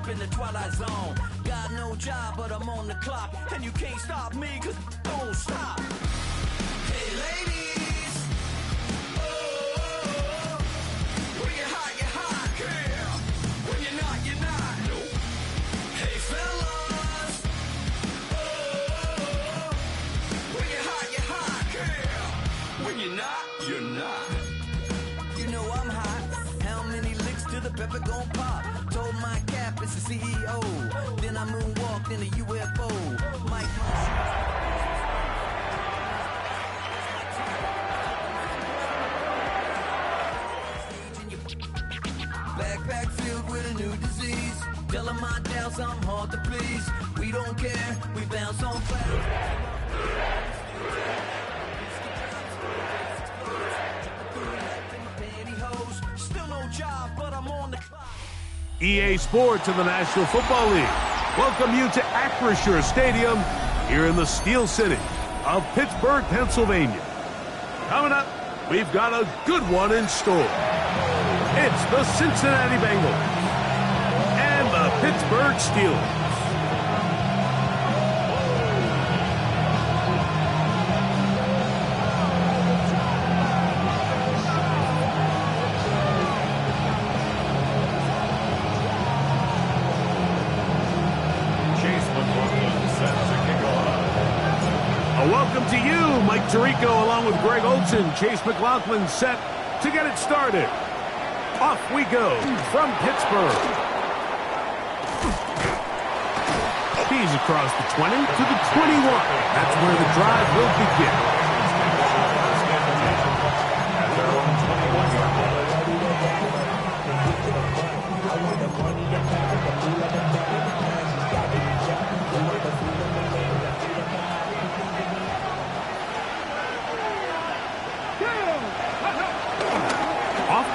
up in the twilight zone. Got no job, but I'm on the clock, and you can't stop me, cause don't stop. Hey ladies, oh, when you're hot, girl. When you're not, you're not. No. Hey fellas, oh, when you're hot, girl. When you're not, you're not. You know I'm hot. How many licks till the pepper gon' pop? Told my cap it's the CEO. Then I moonwalked in a UFO. Mike. Backpack filled with a new disease. Tell 'em my doubts, I'm hard to please. We don't care, we bounce on clouds. Still no job, but I'm on the clock. EA Sports in the National Football League welcome you to Acrisure Stadium here in the Steel City of Pittsburgh, Pennsylvania. Coming up, we've got a good one in store. It's the Cincinnati Bengals and the Pittsburgh Steelers. Welcome to you, Mike Tirico, along with Greg Olson. Chase McLaughlin set to get it started. Off we go from Pittsburgh. He's across the 20 to the 21. That's where the drive will begin.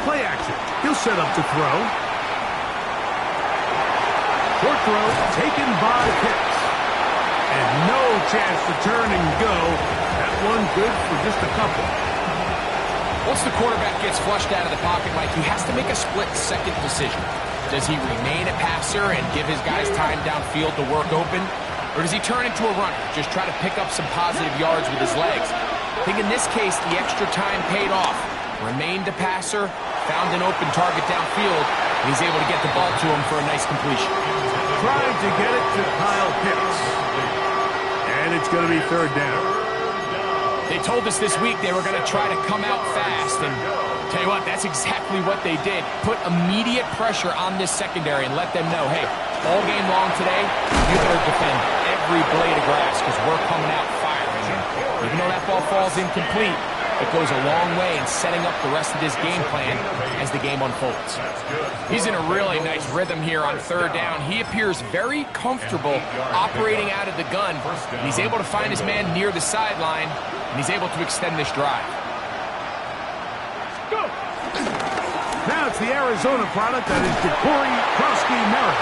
Play action. He'll set up to throw. Short throw taken by Pitts. And no chance to turn and go. That one good for just a couple. Once the quarterback gets flushed out of the pocket, Mike, he has to make a split-second decision. Does he remain a passer and give his guys time downfield to work open? Or does he turn into a runner, just try to pick up some positive yards with his legs? I think in this case, the extra time paid off. Remained a passer, found an open target downfield, and he's able to get the ball to him for a nice completion. Trying to get it to Kyle Pitts. And it's going to be third down. They told us this week they were going to try to come out fast, and tell you what, that's exactly what they did. Put immediate pressure on this secondary and let them know, hey, all game long today, you better defend every blade of grass because we're coming out firing. Even though that ball falls incomplete, it goes a long way in setting up the rest of this game plan as the game unfolds. He's in a really nice rhythm here on third down. He appears very comfortable operating out of the gun. And he's able to find his man near the sideline, and he's able to extend this drive. Go! Now it's the Arizona product that is Corey Krosky-Merritt.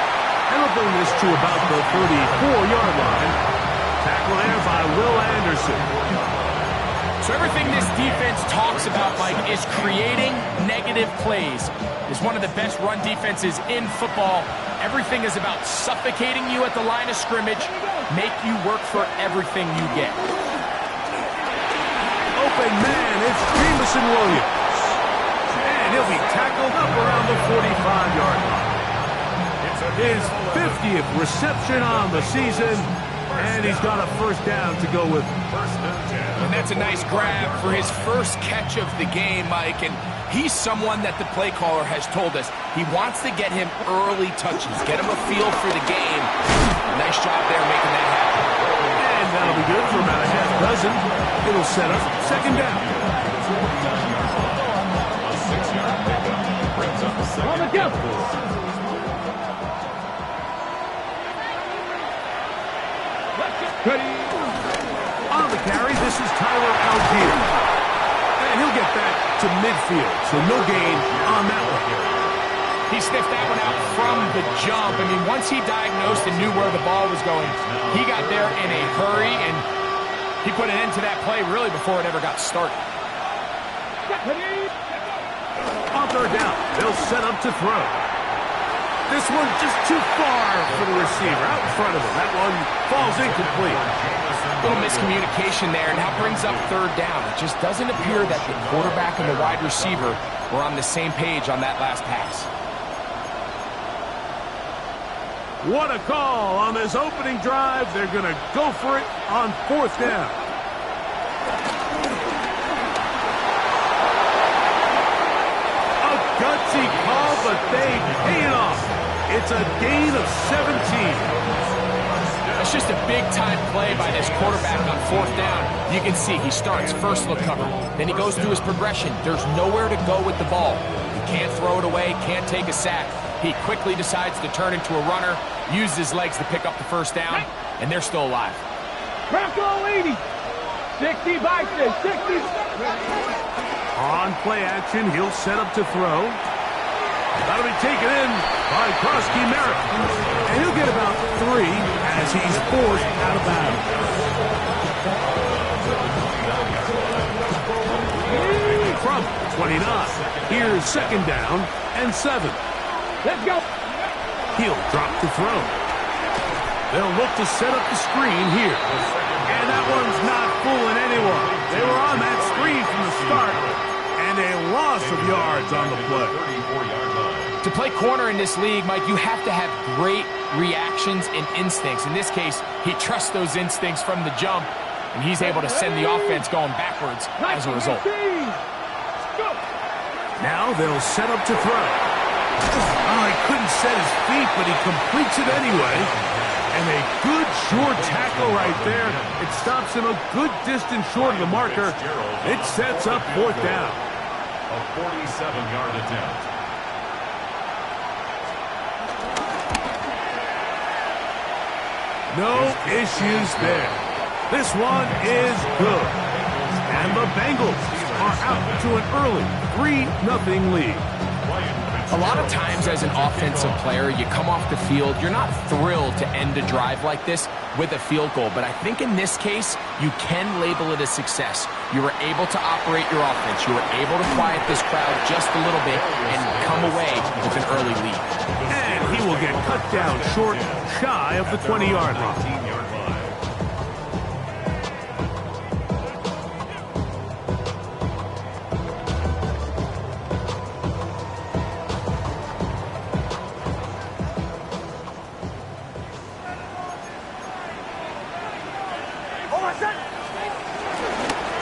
And we'll bring this to about the 34-yard line. Tackle there by Will Anderson. So everything this defense talks about, Mike, is creating negative plays. It's one of the best run defenses in football. Everything is about suffocating you at the line of scrimmage, make you work for everything you get. Open man, it's Jameson Williams. And he'll be tackled up around the 45-yard line. His 50th reception on the season, and he's got a first down to go with him. And that's a nice grab for his first catch of the game, Mike. And he's someone that the play caller has told us he wants to get him early touches, get him a feel for the game. Nice job there making that happen. And that'll be good for about a half dozen. It'll set up second down. On the count. Ready. On the carry, this is Tyler Algier. And he'll get back to midfield, so no gain on that one. He sniffed that one out from the jump. I mean, once he diagnosed and knew where the ball was going, he got there in a hurry, and he put an end to that play really before it ever got started. On third down, they'll set up to throw. This one just too far for the receiver, out in front of him. That one falls incomplete. A little miscommunication there, and that brings up third down. It just doesn't appear that the quarterback and the wide receiver were on the same page on that last pass. What a call on this opening drive. They're going to go for it on fourth down. A gutsy call, but they pay it off. It's a gain of 17. That's just a big-time play by this quarterback on fourth down. You can see he starts first look cover. Then he goes through his progression. There's nowhere to go with the ball. He can't throw it away, can't take a sack. He quickly decides to turn into a runner, use his legs to pick up the first down, and they're still alive. Bronco 80. 60 by 60. On play action, he'll set up to throw. That'll be taken in by Krosky Merritt. And he'll get about 3 as he's forced out of bounds. From 29, here's second down and 7. Let's go. He'll drop to throw. They'll look to set up the screen here. And that one's not fooling anyone. They were on that screen from the start. And a loss of yards on the play. To play corner in this league, Mike, you have to have great reactions and instincts. In this case, he trusts those instincts from the jump, and he's able to send the offense going backwards as a result. Now they'll set up to throw. Oh, he couldn't set his feet, but he completes it anyway. And a good short tackle right there. It stops him a good distance short of the marker. It sets up fourth down. A 47-yard attempt. No issues there. This one is good. And the Bengals are out to an early 3-0 lead. A lot of times as an offensive player, you come off the field, you're not thrilled to end a drive like this with a field goal. But I think in this case, you can label it a success. You were able to operate your offense. You were able to quiet this crowd just a little bit and come away with an early lead. And he will get cut down short, shy of the 20-yard line.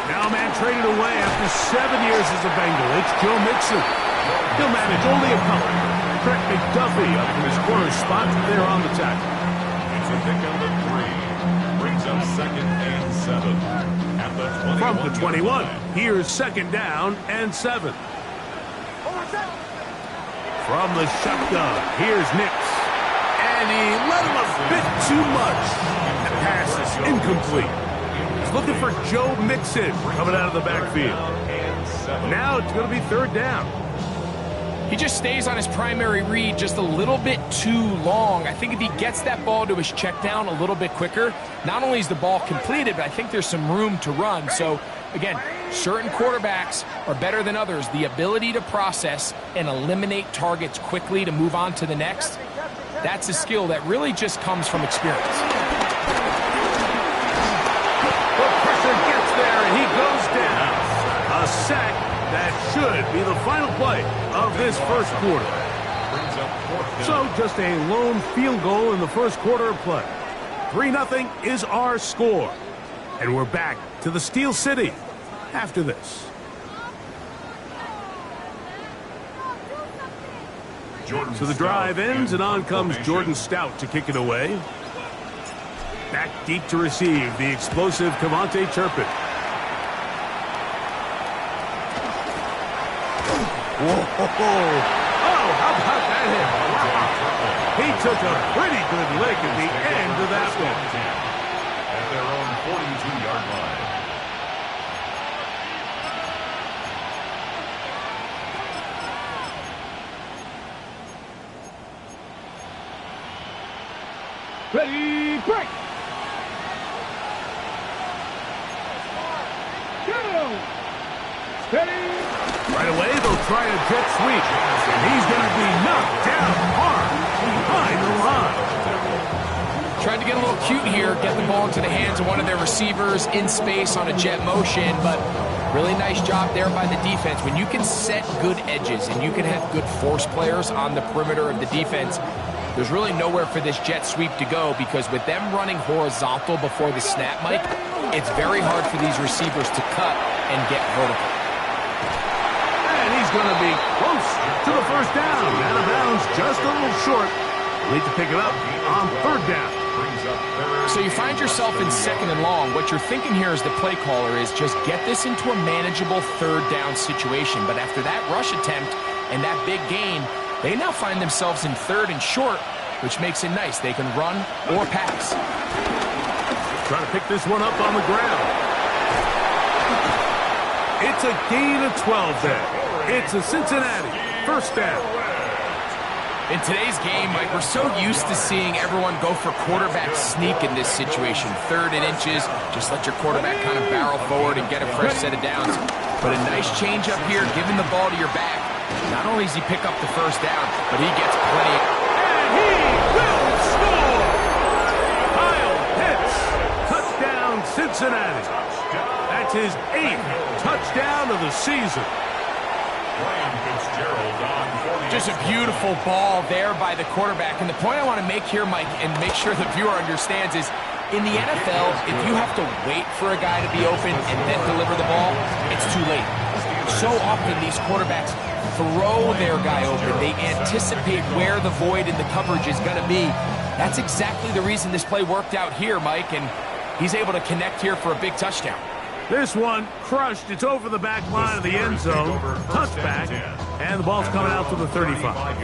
Now man traded away after 7 years as a Bengal. It's Joe Mixon. He'll manage only a couple. Trent McDuffie up from his corner spot there on the tackle. It's a pick on the 3. Brings up second and 7. At the 21. From the 21, here's second down and 7. From the shotgun, here's Nix. And he let him a bit too much. The pass is incomplete. He's looking for Joe Mixon coming out of the backfield. Now it's going to be third down. He just stays on his primary read just a little bit too long. I think if he gets that ball to his check down a little bit quicker, not only is the ball completed, but I think there's some room to run. So, again, certain quarterbacks are better than others. The ability to process and eliminate targets quickly to move on to the next, that's a skill that really just comes from experience. The pressure gets there, and he goes down. A sack that should be the final play of this first quarter. So just a lone field goal in the first quarter of play. 3-0 is our score. And we're back to the Steel City after this. So the drive ends, and on comes Jordan Stout to kick it away. Back deep to receive the explosive Cavante Turpin. Whoa. Oh, how about that hit? Wow. He took a pretty good lick at the end of that one. At their own 42-yard line. Ready, break. Go. Steady. Right away, they'll try a jet sweep. And he's going to be knocked down hard. cute here, get the ball into the hands of one of their receivers in space on a jet motion, but really nice job there by the defense. When you can set good edges and you can have good force players on the perimeter of the defense, there's really nowhere for this jet sweep to go, because with them running horizontal before the snap, Mike, it's very hard for these receivers to cut and get vertical. And he's going to be close to the first down. Out of bounds, just a little short. Need to pick it up on third down. So you find yourself in second and long. What you're thinking here as the play caller is just get this into a manageable third down situation. But after that rush attempt and that big gain, they now find themselves in third and short, which makes it nice. They can run or pass. Trying to pick this one up on the ground. It's a gain of 12 there. It's a Cincinnati first down. In today's game, Mike, we're so used to seeing everyone go for quarterback sneak in this situation. Third and inches, just let your quarterback kind of barrel forward and get a fresh set of downs. But a nice change up here, giving the ball to your back. Not only does he pick up the first down, but he gets plenty of... And he will score! Kyle Pitts, touchdown Cincinnati. That's his 8th touchdown of the season. Just a beautiful ball there by the quarterback. And the point I want to make here, Mike, and make sure the viewer understands is, in the NFL, if you have to wait for a guy to be open and then deliver the ball, it's too late. So often these quarterbacks throw their guy open. They anticipate where the void in the coverage is going to be. That's exactly the reason this play worked out here, Mike, and he's able to connect here for a big touchdown. This one crushed. It's over the back line of the end zone. Touchback. And the ball's coming out to the 35.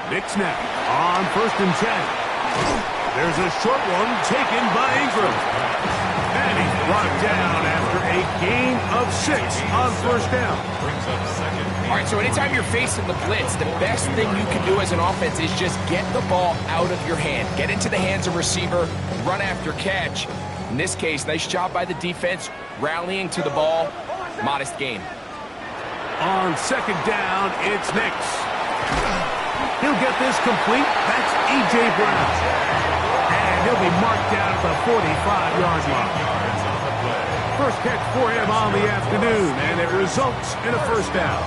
Big snap on 1st and 10. There's a short one taken by Ingram. And he's brought down after a gain of 6 on 1st down. All right, so anytime you're facing the blitz, the best thing you can do as an offense is just get the ball out of your hand. Get into the hands of receiver, run after catch. In this case, nice job by the defense, rallying to the ball. Modest gain. On 2nd down, it's Nix. He'll get this complete. That's A.J. Brown. And he'll be marked down at the 45-yard line. First catch for him on the afternoon, and it results in a first down.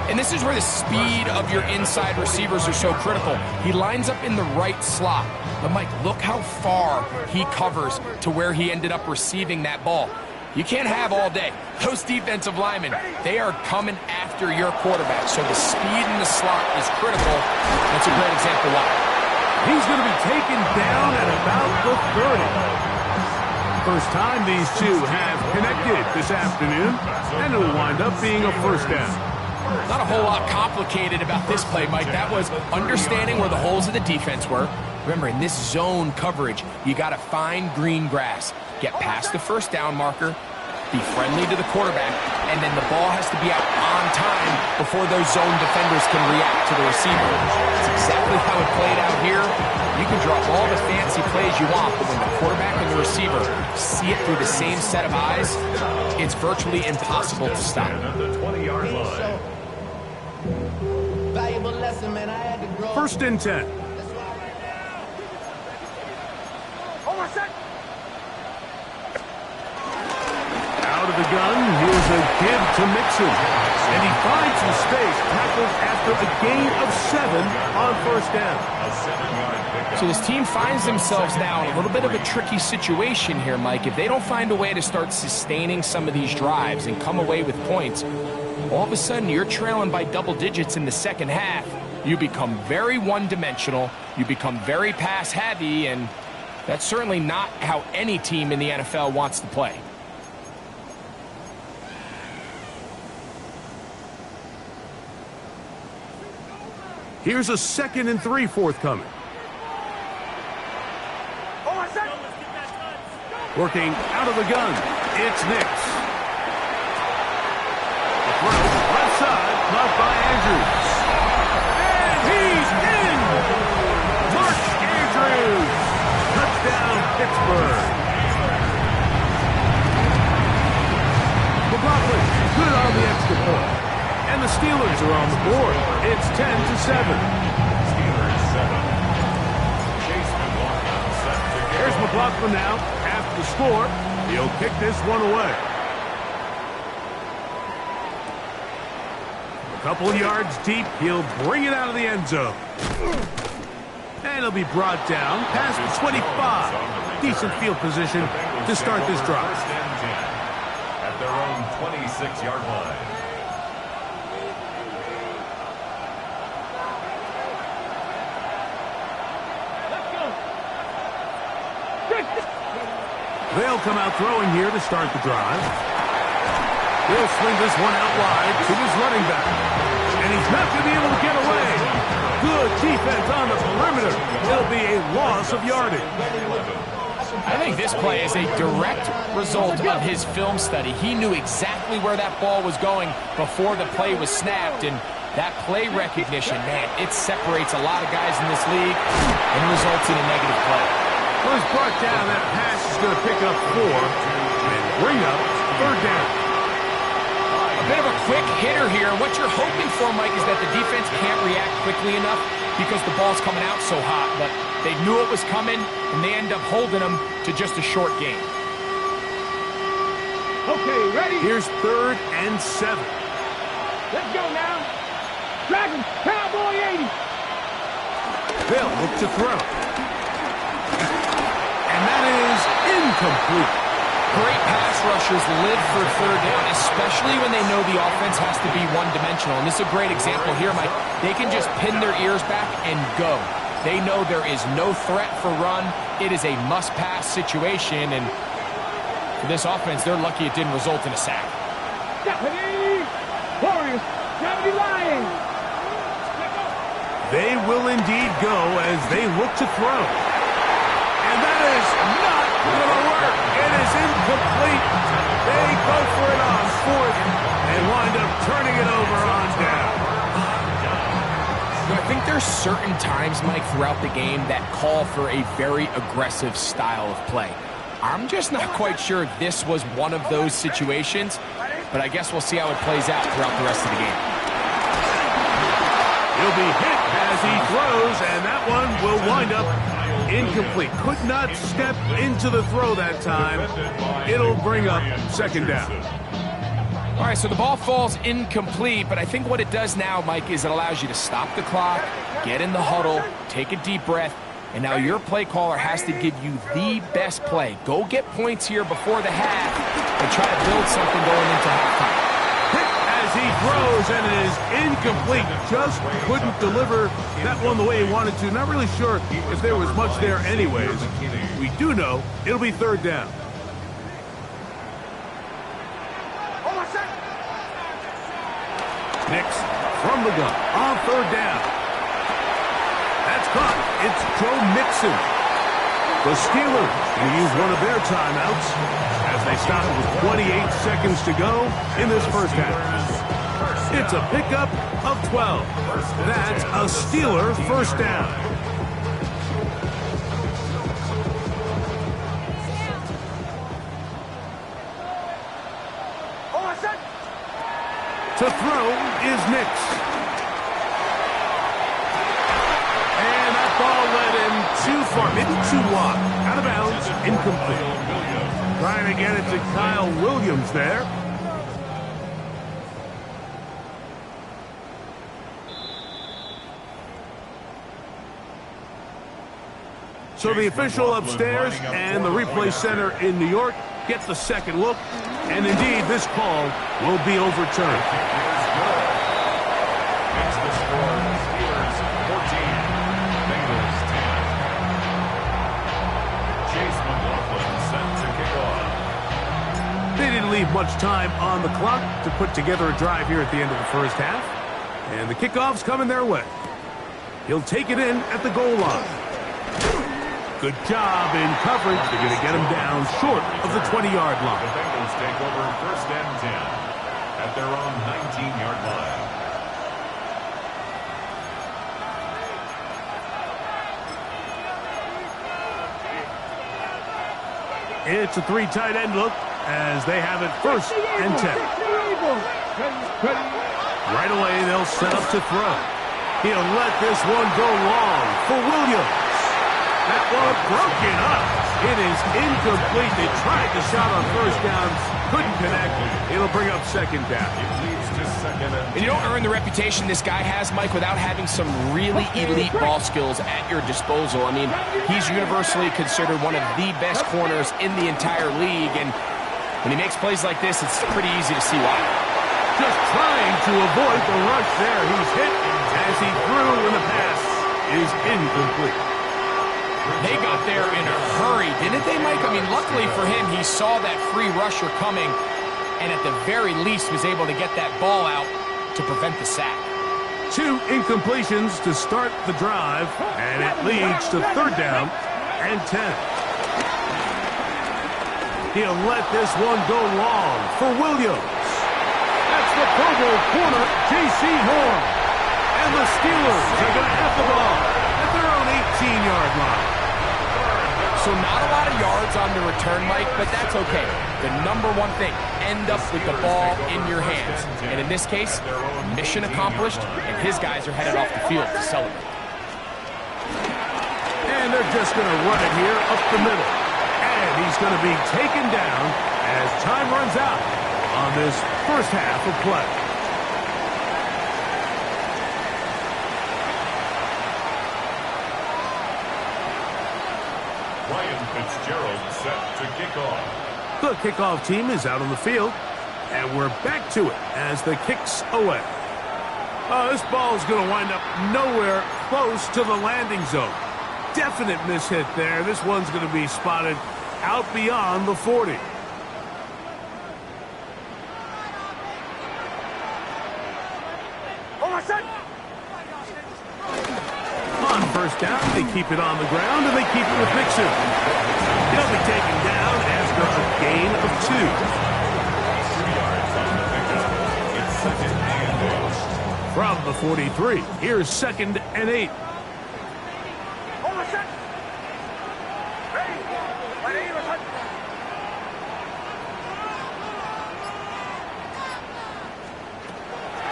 And this is where the speed of your inside receivers are so critical. He lines up in the right slot. But, Mike, look how far he covers to where he ended up receiving that ball. You can't have all day. Those defensive linemen, they are coming after your quarterback. So the speed in the slot is critical. That's a great example why. He's going to be taken down at about the 30. First time these two have connected this afternoon, and it'll wind up being a first down. Not a whole lot complicated about this play, Mike. That was understanding where the holes of the defense were. Remember, in this zone coverage, you got to find green grass. Get past the first down marker, be friendly to the quarterback, and then the ball has to be out on time before those zone defenders can react to the receiver. That's exactly how it played out here. You can draw all the fancy plays you want, but when the quarterback and the receiver see it through the same set of eyes, it's virtually impossible to stop. First and 10. Out of the gun, here's a give to Mixon. And he finds some space, tackled after a gain of 7 on first down. So this team finds themselves now in a little bit of a tricky situation here, Mike. If they don't find a way to start sustaining some of these drives and come away with points, all of a sudden you're trailing by double digits in the second half. You become very one-dimensional, you become very pass-heavy, and that's certainly not how any team in the NFL wants to play. Here's a 2nd and 3 forthcoming. Working out of the gun, it's Nix. The throw, left side, caught by Andrews. And he's in! Mark Andrews! Touchdown, Pittsburgh. McLaughlin And the Steelers are on the board. It's 10-7. Steelers 7. Chase McLaughlin set to kick Here's off. McLaughlin now. After the score, he'll kick this one away. A couple of yards deep, he'll bring it out of the end zone. And he'll be brought down past the 25. Decent field position to start this drive. First and 10 at their own 26-yard line. Let's go. They'll come out throwing here to start the drive. He'll swing this one out wide to his running back. And he's not going to be able to get away. Good defense on the perimeter. It'll be a loss of yardage. I think this play is a direct result of his film study. He knew exactly where that ball was going before the play was snapped, and that play recognition, man, it separates a lot of guys in this league and results in a negative play. Well, he's brought down. That pass is going to pick up 4 and bring up third down. A bit of a quick hitter here. What you're hoping for, Mike, is that the defense can't react quickly enough because the ball's coming out so hot, but they knew it was coming, and they end up holding them to just a short game. Okay, ready? Here's 3rd and 7. Let's go now. Dragon, Cowboy 80. They'll look to throw. And that is incomplete. Great pass rushers live for third down, especially when they know the offense has to be one-dimensional. And this is a great example here, Mike. They can just pin their ears back and go. They know there is no threat for run. It is a must-pass situation, and for this offense, they're lucky it didn't result in a sack. Deputy Warriors, Deputy Lions. They will indeed go as they look to throw. And that is not going to work. It is incomplete. They go for it on 4th and wind up turning it over on down. I think there's certain times, Mike, throughout the game that call for a very aggressive style of play. I'm just not quite sure if this was one of those situations, but I guess we'll see how it plays out throughout the rest of the game. He'll be hit as he throws, and that one will wind up incomplete. Could not step into the throw that time. It'll bring up 2nd down. All right, so the ball falls incomplete, but I think what it does now, Mike, is it allows you to stop the clock, get in the huddle, take a deep breath, and now your play caller has to give you the best play. Go get points here before the half and try to build something going into halftime. Hit as he throws, and it is incomplete. Just couldn't deliver that one the way he wanted to. Not really sure if there was much there anyways. We do know it'll be 3rd down. Nix from the gun on 3rd down. That's caught. It's Joe Mixon. The Steelers will use one of their timeouts as they stop it with 28 seconds to go in this first half. It's a pickup of 12. That's a Steeler first down. To throw is Nix. And that ball led him too far, maybe too wide. Out of bounds, incomplete. Trying to get it to Kyle Williams there. So the official upstairs and the replay center in New York get the second look, and indeed this call will be overturned. It's the score. Steelers 14, Bengals 10. Chase McLaughlin set to kick off. They didn't leave much time on the clock to put together a drive here at the end of the first half, and the kickoff's coming their way. He'll take it in at the goal line. Good job in coverage. They're going to get him down short of the 20-yard line. The Bengals take over 1st and 10 at their own 19-yard line. It's a 3 tight end look as they have it 1st and 10. Right away, they'll set up to throw. He'll let this one go long for Williams. That one broken up. It is incomplete. They tried the shot on first down, couldn't connect. It'll bring up second down. And you don't earn the reputation this guy has, Mike, without having some really elite ball skills at your disposal. I mean, he's universally considered one of the best corners in the entire league, and when he makes plays like this, it's pretty easy to see why. Just trying to avoid the rush there. He's hit as he threw, and the pass is incomplete. They got there in a hurry, didn't they, Mike? I mean, luckily for him, he saw that free rusher coming, and at the very least was able to get that ball out to prevent the sack. 2 incompletions to start the drive, and it leads to third down and 10. He'll let this one go long for Williams. That's the Pro Bowl corner, J.C. Horn. And the Steelers are going to have the ball at their own 18-yard line. So not a lot of yards on the return, Mike, but that's okay. The number one thing, end up with the ball in your hands. And in this case, mission accomplished, and his guys are headed off the field to celebrate. And they're just going to run it here up the middle. And he's going to be taken down as time runs out on this first half of play. Fitzgerald set to kick off. The kickoff team is out on the field, and we're back to it as the kick's away. This ball is going to wind up nowhere close to the landing zone. Definite mishit there. This one's going to be spotted out beyond the 40. On first down, they keep it on the ground, and they keep it with Mixon. He'll be taken down after a gain of 2. 2 yards on the pickup. It's second and 8. From the 43, here's second and 8.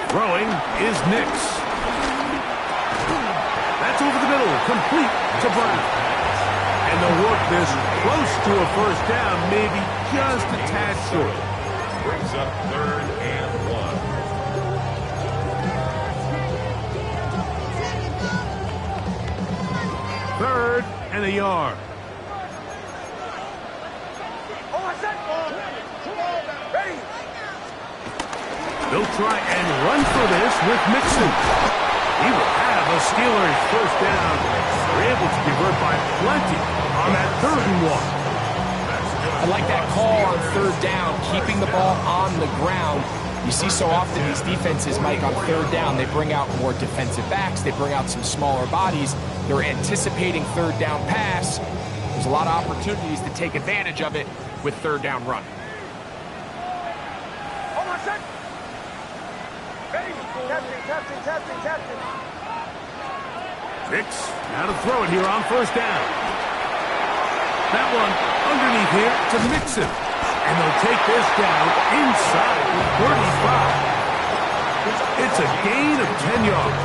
Throwing is Nix. That's over the middle, complete to Brown. And they'll work this close to a first down, maybe just a tad short. Brings up third and 1. Third and a yard. They'll try and run for this with Mixon. He will have a Steelers first down. They're able to convert by plenty on that 3rd and 1. I like that call on 3rd down, keeping the ball on the ground. You see so often these defenses, Mike, on 3rd down, they bring out more defensive backs. They bring out some smaller bodies. They're anticipating 3rd down pass. There's a lot of opportunities to take advantage of it with 3rd down run. Nix, now to throw it here on first down. That one underneath here to Mixon. And they'll take this down inside the 35. It's a gain of 10 yards.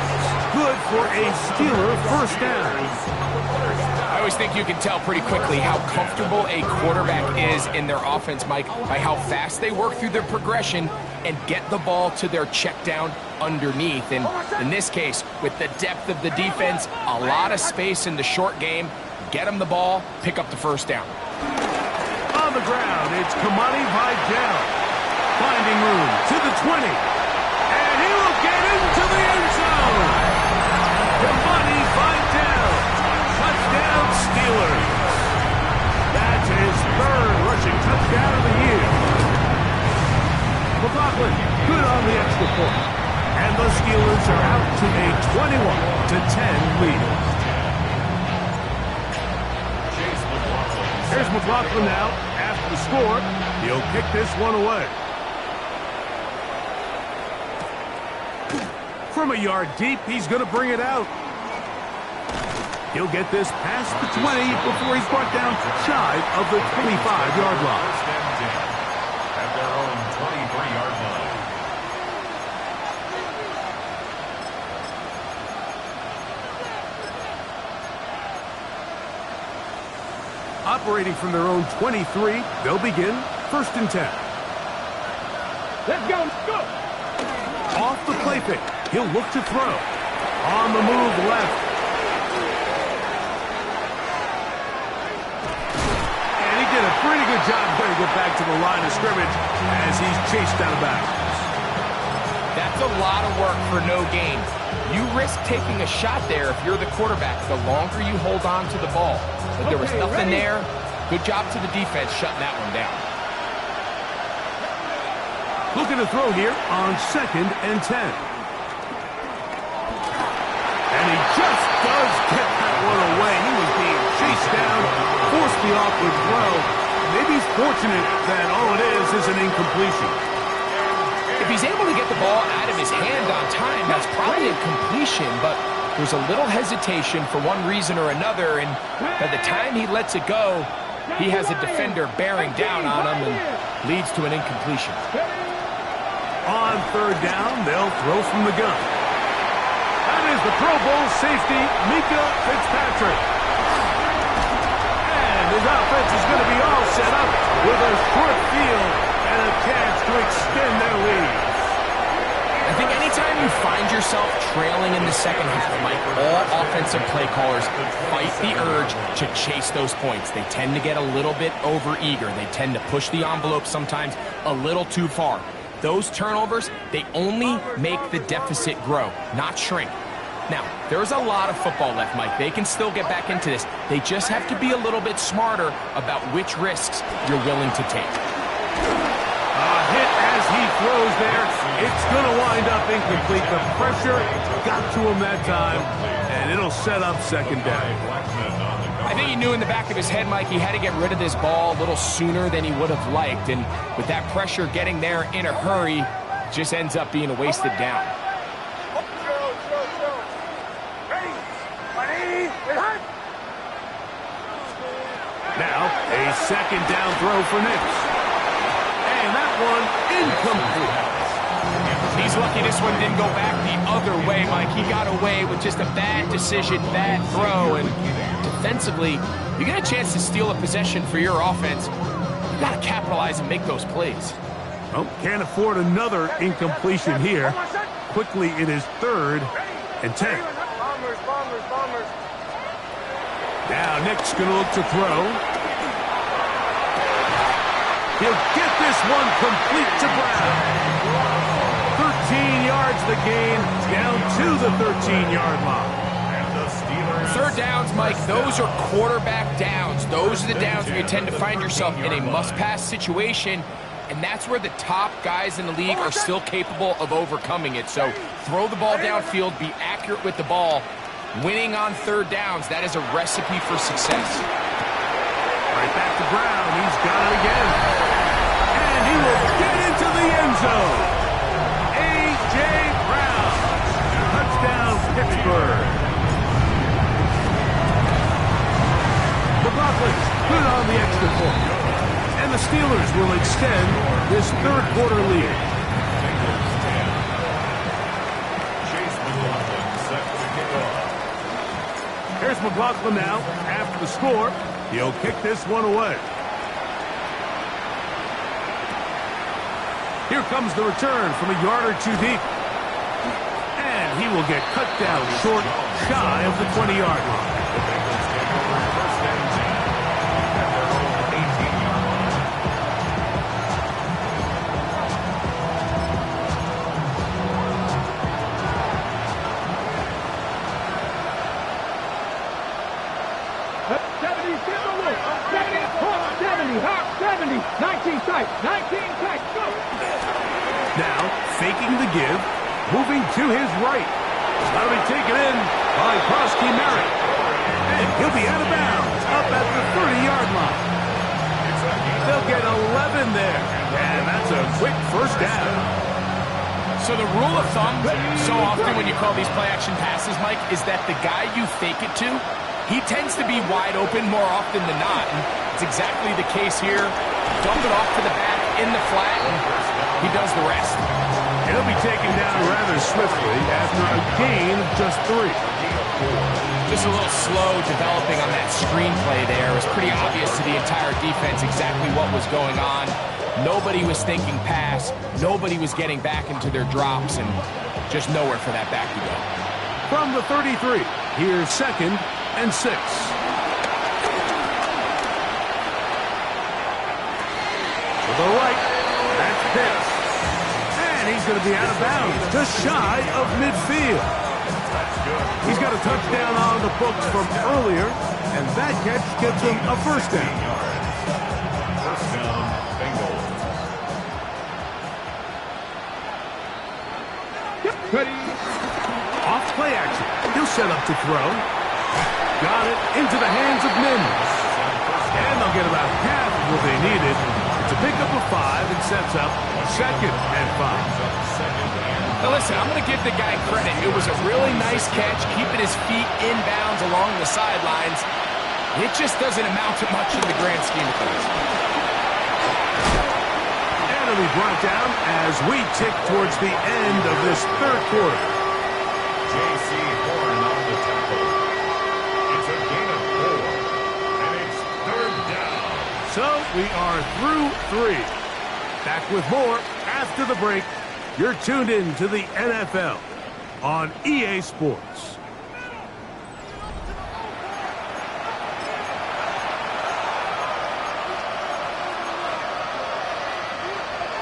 Good for a Steeler first down. I always think you can tell pretty quickly how comfortable a quarterback is in their offense, Mike, by how fast they work through their progression and get the ball to their check down underneath. And in this case, with the depth of the defense, a lot of space in the short game, get them the ball, pick up the first down. On the ground, it's Kamani Vidal. Finding room to the 20. And he will get into the end zone. Kamani Vidal. Touchdown Steelers. That's his 3rd rushing touchdown of the year. McLaughlin, good on the extra point. And the Steelers are out to a 21-10 lead. Here's McLaughlin now. After the score, he'll kick this one away. From a yard deep, he's going to bring it out. He'll get this past the 20 before he's brought down shy of the 25-yard line. First and 10 at their own 23-yard line. operating from their own 23. They'll begin 1st and 10. Let's go. Go. Off the play fake. He'll look to throw. On the move left. And he did a pretty good job there to get back to the line of scrimmage as he's chased out of bounds. That's a lot of work for no gain. You risk taking a shot there if you're the quarterback the longer you hold on to the ball. But there was nothing there. Good job to the defense shutting that one down. Looking to throw here on 2nd and 10. And he just does get that one away. He was being chased down, forced the awkward throw. Maybe he's fortunate that all it is an incompletion. If he's able to get the ball out of his hand on time, that's probably a completion, but there's a little hesitation for one reason or another, and by the time he lets it go, he has a defender bearing down on him and leads to an incompletion. On 3rd down, they'll throw from the gun. That is the Pro Bowl safety, Mika Fitzpatrick. And his offense is going to be all set up with a short field and a chance to extend their lead. I think anytime you find yourself trailing in the second half, Mike, all offensive play callers fight the urge to chase those points. They tend to get a little bit overeager. They tend to push the envelope sometimes a little too far. Those turnovers, they only make the deficit grow, not shrink. Now, there's a lot of football left, Mike. They can still get back into this. They just have to be a little bit smarter about which risks you're willing to take. Hit as he throws there. It's going to wind up incomplete. The pressure got to him that time, and it'll set up 2nd down. I think he knew in the back of his head, Mike, he had to get rid of this ball a little sooner than he would have liked, and with that pressure getting there in a hurry, just ends up being a wasted down. Now, a 2nd down throw for Nix. And that one incomplete. He's lucky this one didn't go back the other way, Mike. He got away with just a bad decision, bad throw, and defensively, you get a chance to steal a possession for your offense. You got to capitalize and make those plays. Well, can't afford another incompletion here. Quickly, it is 3rd and 10. Now, Nick's going to look to throw. He'll get this one complete to Brown. 13 yards the gain, down to the 13-yard line. 3rd downs, Mike, those are quarterback downs. Those are the downs where you tend to find yourself in a must-pass situation, and that's where the top guys in the league are still capable of overcoming it. So throw the ball downfield, be accurate with the ball. Winning on 3rd downs, that is a recipe for success. Right back to Brown. He's got it again. And he will get into the end zone. A.J. Brown. Touchdown, Pittsburgh. McLaughlin put it on the extra point. And the Steelers will extend this 3rd quarter lead. Here's McLaughlin now after the score. He'll kick this one away. Here comes the return from a yard or two deep. And he will get cut down short, shy of the 20-yard line. Now, faking the give, moving to his right. That'll be taken in by Prosky Merritt. And he'll be out of bounds, up at the 30-yard line. They'll get 11 there, and that's a quick 1st down. So the rule of thumb, so often when you call these play-action passes, Mike, is that the guy you fake it to, he tends to be wide open more often than not. And it's exactly the case here. Dump it off to the back in the flat, and he does the rest. He'll be taken down rather swiftly after a gain of just 3. Just a little slow developing on that screenplay there. It was pretty obvious to the entire defense exactly what was going on. Nobody was thinking pass. Nobody was getting back into their drops, and just nowhere for that back to go. From the 33, here's 2nd and 6. To the right, that's Pitts. And he's going to be out of bounds, just shy of midfield. He's got a touchdown on the books from earlier, and that catch gets him a first down. First down, Bengals. Ready. Off play action. He'll set up to throw. Got it into the hands of Mims. And they'll get about half of what they needed. It's a pickup of 5 and sets up 2nd and 5. Now listen, I'm going to give the guy credit. It was a really nice catch, keeping his feet inbounds along the sidelines. It just doesn't amount to much in the grand scheme of things. And it'll be brought down as we tick towards the end of this 3rd quarter. J.C. Horn on the tackle. It's a gain of 4, and it's 3rd down. So we are through 3. Back with more after the break. You're tuned in to the NFL on EA Sports.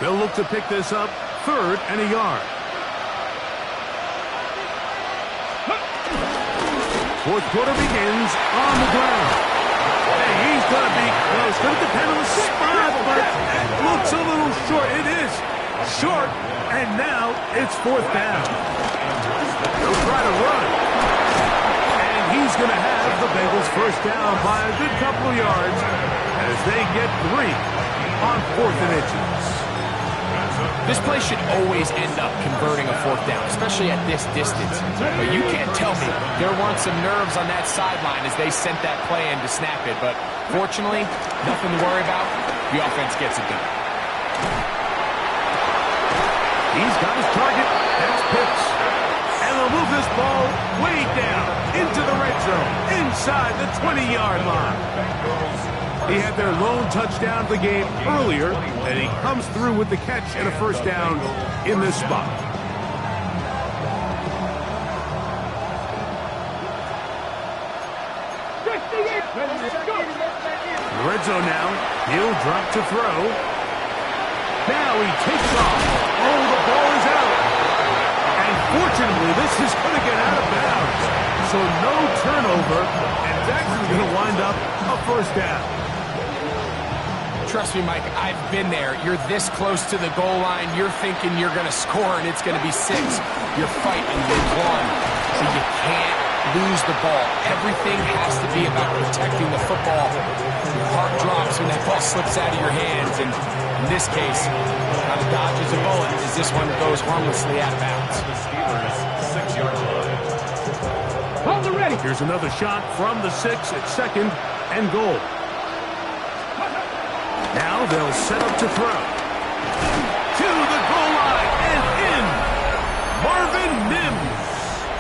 They'll look to pick this up 3rd and a yard. 4th quarter begins on the ground. Hey, he's going to be close. Going to depend on the spot, but it looks a little short. It is short, and now it's 4th down. They'll try to run. And he's going to have the Bengals first down by a good couple of yards as they get 3 on 4th and inches. This play should always end up converting a 4th down, especially at this distance. But you can't tell me there weren't some nerves on that sideline as they sent that play in to snap it. But fortunately, nothing to worry about. The offense gets it done. He's got his target. That's Pitts. And they'll move this ball way down into the red zone, inside the 20-yard line. He had their lone touchdown of the game earlier, and he comes through with the catch and a first down in this spot. The red zone now. He'll drop to throw. Now he takes off. Oh, the ball is out. And fortunately, this is going to get out of bounds. So no turnover, and it's actually going to wind up a first down. Trust me, Mike, I've been there. You're this close to the goal line. You're thinking you're going to score, and it's going to be 6. You're fighting, you're clawing. So you can't lose the ball. Everything has to be about protecting the football. Your heart drops when that ball slips out of your hands, and in this case, kind of dodges a bullet as this one goes harmlessly out of bounds. The Steelers' 6-yard line. Hold it ready. Here's another shot from the 6 at 2nd and goal. Now they'll set up to throw. To the goal line and in. Marvin Mims.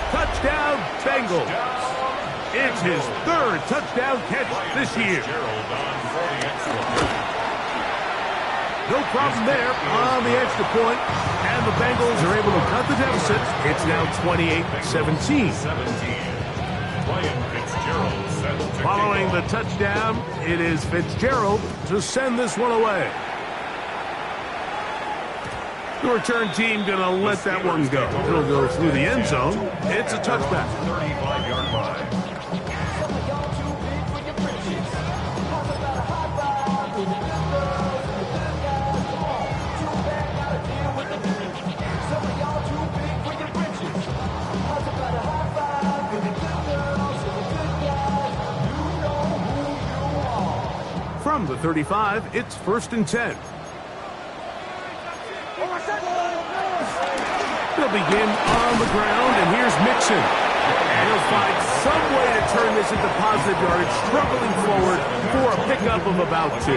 Touchdown, Bengals. It's his 3rd touchdown catch this year. No problem there on the extra point, and the Bengals are able to cut the deficit. It's now 28-17. Following the touchdown, it is Fitzgerald to send this one away. The return team going to let that one go. It'll go through the end zone. It's a touchback. 35-yard line. From the 35, it's 1st and 10. They'll begin on the ground, and here's Mixon. And he'll find some way to turn this into positive yardage, struggling forward for a pickup of about 2.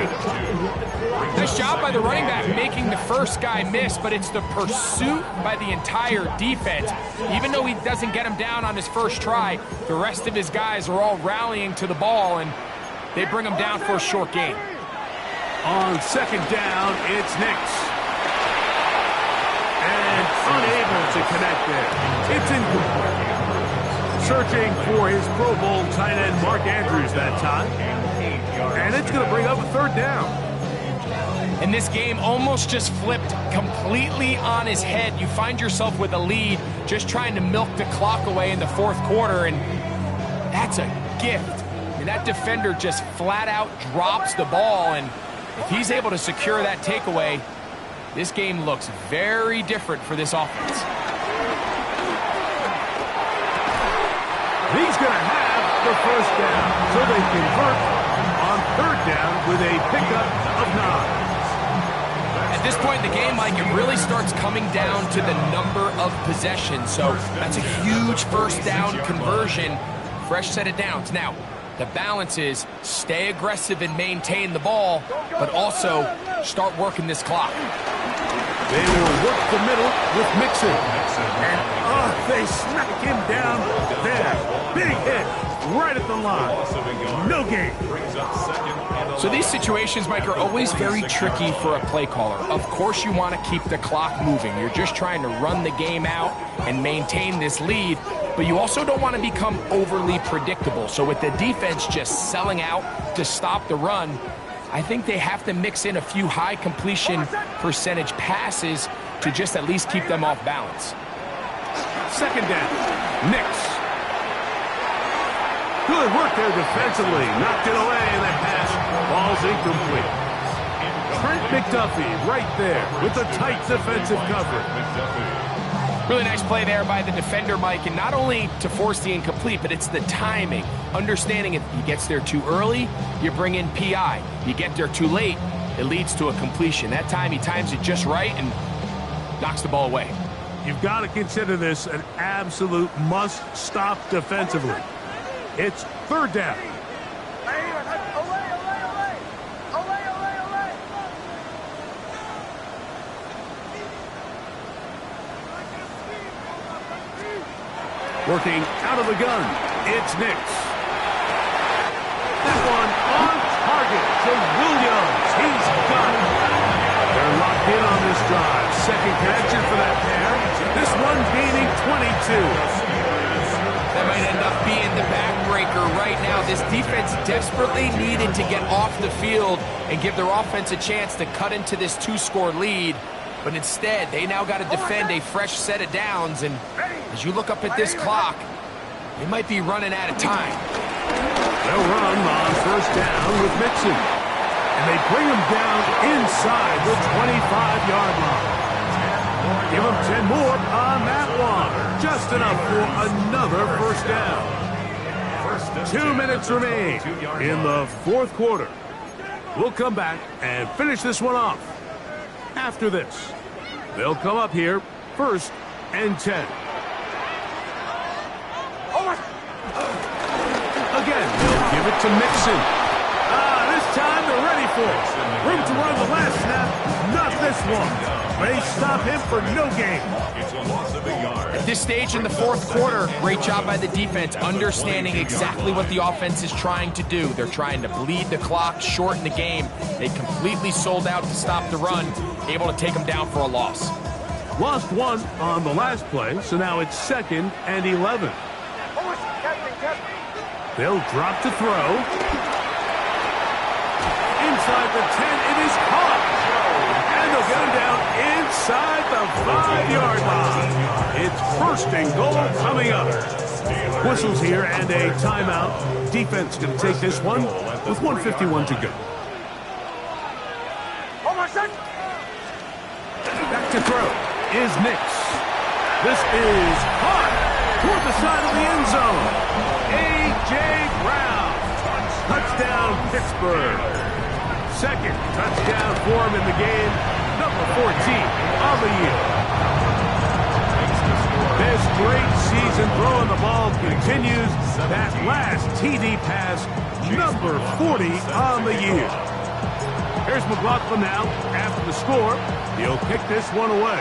Nice job by the running back making the first guy miss, but it's the pursuit by the entire defense. Even though he doesn't get him down on his first try, the rest of his guys are all rallying to the ball, and they bring him down for a short gain. On second down, it's Nix. And unable to connect there. It's incomplete. Searching for his Pro Bowl tight end Mark Andrews that time. And it's going to bring up a third down. And this game almost just flipped completely on his head. You find yourself with a lead, just trying to milk the clock away in the fourth quarter, and that's a gift. And that defender just flat out drops the ball, and if he's able to secure that takeaway, this game looks very different for this offense. He's going to have the first down, so they convert on third down with a pickup of 9. At this point in the game, Mike, it really starts coming down to the number of possessions. So that's a huge first down conversion, fresh set of downs. Now, the balance is stay aggressive and maintain the ball, but also start working this clock. They will work the middle with Mixon. And they smack him down there. Big hit right at the line. No gain. So these situations, Mike, are always very tricky for a play caller. Of course you want to keep the clock moving. You're just trying to run the game out and maintain this lead, but you also don't want to become overly predictable. So with the defense just selling out to stop the run, I think they have to mix in a few high completion percentage passes to just at least keep them off balance. Second down, Nix. Good work there defensively. Knocked it away, and that pass ball's incomplete. Trent McDuffie right there with the tight defensive coverage. Really nice play there by the defender, Mike, and not only to force the incomplete, but it's the timing. Understanding if he gets there too early, you bring in PI. You get there too late, it leads to a completion. That time he times it just right and knocks the ball away. You've got to consider this an absolute must-stop defensively. It's third down. Working out of the gun, it's Nix. That one on target to Williams. He's got it. They're locked in on this drive. Second connection for that pair. This one gaining 22. That might end up being the backbreaker right now. This defense desperately needed to get off the field and give their offense a chance to cut into this 2-score lead. But instead, they now got to defend a fresh set of downs. And as you look up at this clock, they might be running out of time. They'll run on first down with Mixon. And they bring him down inside the 25-yard line. Give him 10 more on that one. Just enough for another first down. 2 minutes remain in the fourth quarter. We'll come back and finish this one off. After this, they'll come up here, 1st and 10. Again, they'll give it to Mixon. This time they're ready for it. Room to run the last snap, not this one. They stop him for no gain. At this stage in the fourth quarter, great job by the defense, understanding exactly what the offense is trying to do. They're trying to bleed the clock, shorten the game. They completely sold out to stop the run, able to take them down for a loss. Lost one on the last play, so now it's 2nd and 11. They'll drop to throw. Inside the 10, it is caught. And they'll get him down inside the 5-yard line. It's 1st and goal coming up. Whistles here and a timeout. Defense going to take this one with 1:51 to go. Back to throw is Nix. This is hot toward the side of the end zone. A.J. Brown. Touchdown, Pittsburgh. 2nd touchdown for him in the game. Number 14 on the year. This great season throwing the ball continues. That last TD pass, number 40 on the year. Here's McLaughlin now after the score. He'll kick this one away.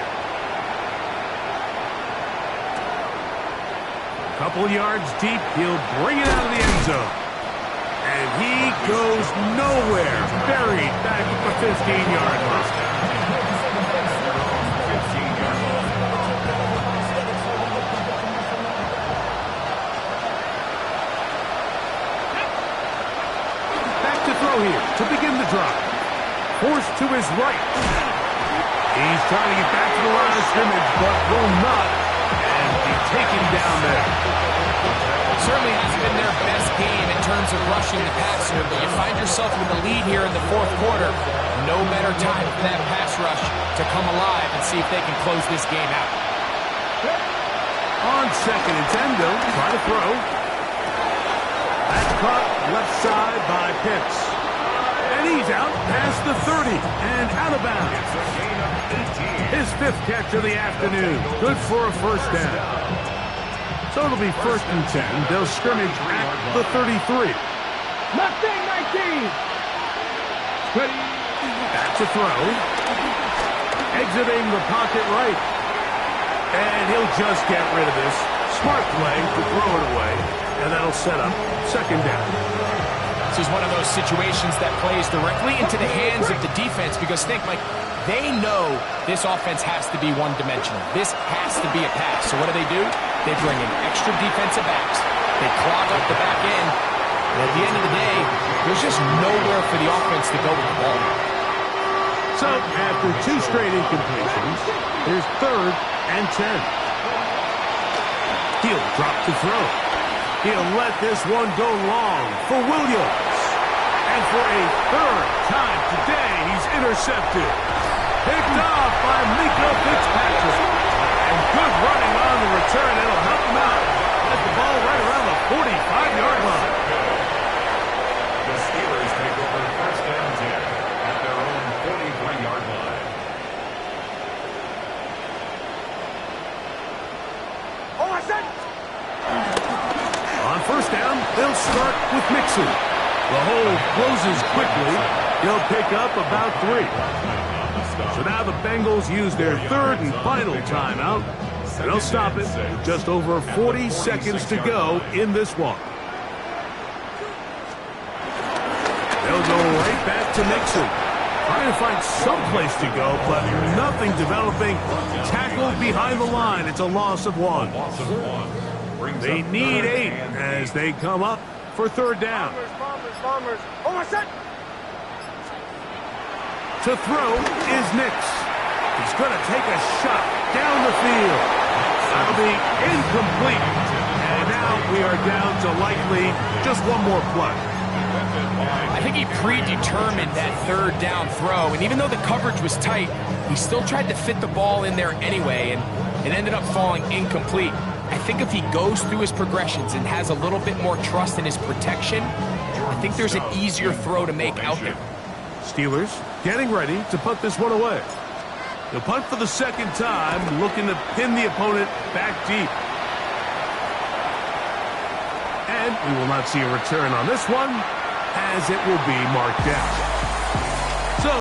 A couple yards deep, he'll bring it out of the end zone. And he goes nowhere. Buried back at the 15-yard line. Here to begin the drive. Forced to his right. He's trying to get back to the line of scrimmage, but will not. And be taken down there. Certainly hasn't been their best game in terms of rushing the passer, but you find yourself with the lead here in the fourth quarter. No better time for that pass rush to come alive and see if they can close this game out. On second and 10, they'll try to throw. That's caught left side by Pitts. And he's out past the 30 and out of bounds. His fifth catch of the afternoon. Good for a first down. So it'll be first and 10. They'll scrimmage at the 33. Mustang 19. Ready. Back to throw. Exiting the pocket right. And he'll just get rid of this. Smart play to throw it away. And that'll set up second down. This is one of those situations that plays directly into the hands of the defense because think, Mike, they know this offense has to be one-dimensional. This has to be a pass. So what do? They bring in extra defensive backs. They clog up the back end. And at the end of the day, there's just nowhere for the offense to go with the ball. So after two straight incompletions, here's third and 10. He'll drop to throw. He'll let this one go long for Williams. And for a third time today, he's intercepted. Picked off by Mika Fitzpatrick. And good running on the return. It'll help him out. Get the ball right around the 45-yard line. The Steelers take over first down 10 at their own 43-yard line. Oh, I said. On first down, they'll start with Mixon. The hole closes quickly. He'll pick up about 3. So now the Bengals use their third and final timeout. And they'll stop it with just over 40 seconds to go in this one. They'll go right back to Mixon. Trying to find some place to go, but nothing developing. Tackled behind the line. It's a loss of 1. They need 8 as they come up for third down. Bombers. Oh, I said. To throw is Nix. He's going to take a shot down the field. That'll be incomplete. And now we are down to likely just one more play. I think he predetermined that third down throw, and even though the coverage was tight, he still tried to fit the ball in there anyway, and it ended up falling incomplete. I think if he goes through his progressions and has a little bit more trust in his protection, I think there's an easier throw to make out there. Steelers getting ready to punt this one away. The punt for the second time, looking to pin the opponent back deep. And we will not see a return on this one, as it will be marked out.